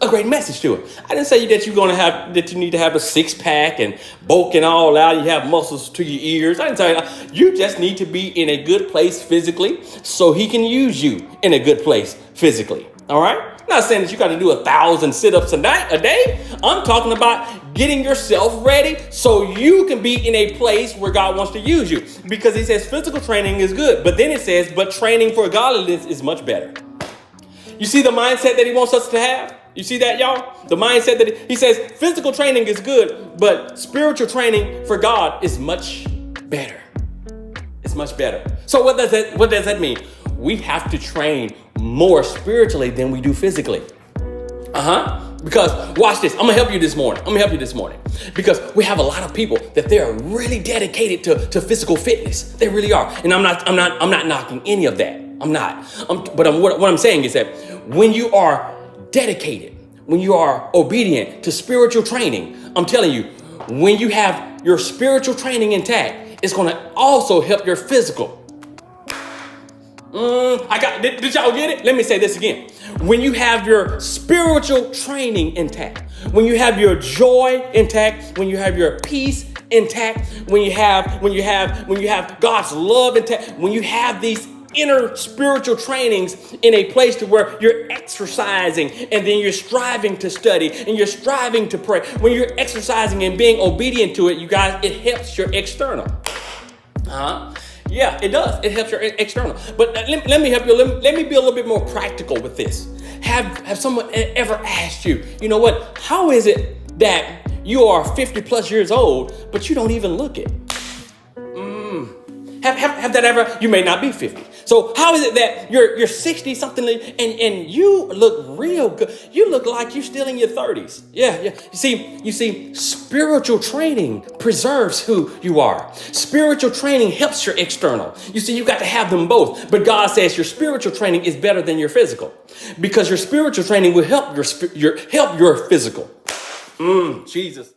A great message to it. I didn't say that that you need to have a six pack and bulking all out. You have muscles to your ears. I didn't tell you that. You just need to be in a good place physically so he can use you in a good place physically. All right. I'm not saying that you got to do 1,000 sit-ups a day. I'm talking about getting yourself ready so you can be in a place where God wants to use you. Because he says physical training is good, but then it says, but training for godliness is much better. You see the mindset that he wants us to have? You see that, y'all? The mindset that he says physical training is good, but spiritual training for God is much better. It's much better. So what does that mean? We have to train more spiritually than we do physically. Because watch this. I'm gonna help you this morning. Because we have a lot of people that they are really dedicated to physical fitness. They really are. And I'm not knocking any of that. I'm not. What I'm saying is that when you are dedicated, when you are obedient to spiritual training, I'm telling you, when you have your spiritual training intact, it's going to also help your physical. Did y'all get it? Let me say this again. When you have your spiritual training intact, when you have your joy intact, when you have your peace intact, when you have God's love intact, when you have these inner spiritual trainings in a place to where you're exercising and then you're striving to study and you're striving to pray. When you're exercising and being obedient to it, you guys, it helps your external. Yeah, it does. It helps your external. But let me help you. Let me be a little bit more practical with this. Have someone ever asked you, you know what, how is it that you are 50 plus years old, but you don't even look it? Have that ever? You may not be 50. So how is it that you're 60 something and you look real good? You look like you're still in your 30s. Yeah. You see, spiritual training preserves who you are. Spiritual training helps your external. You see, you got to have them both. But God says your spiritual training is better than your physical, because your spiritual training will help your physical. Jesus.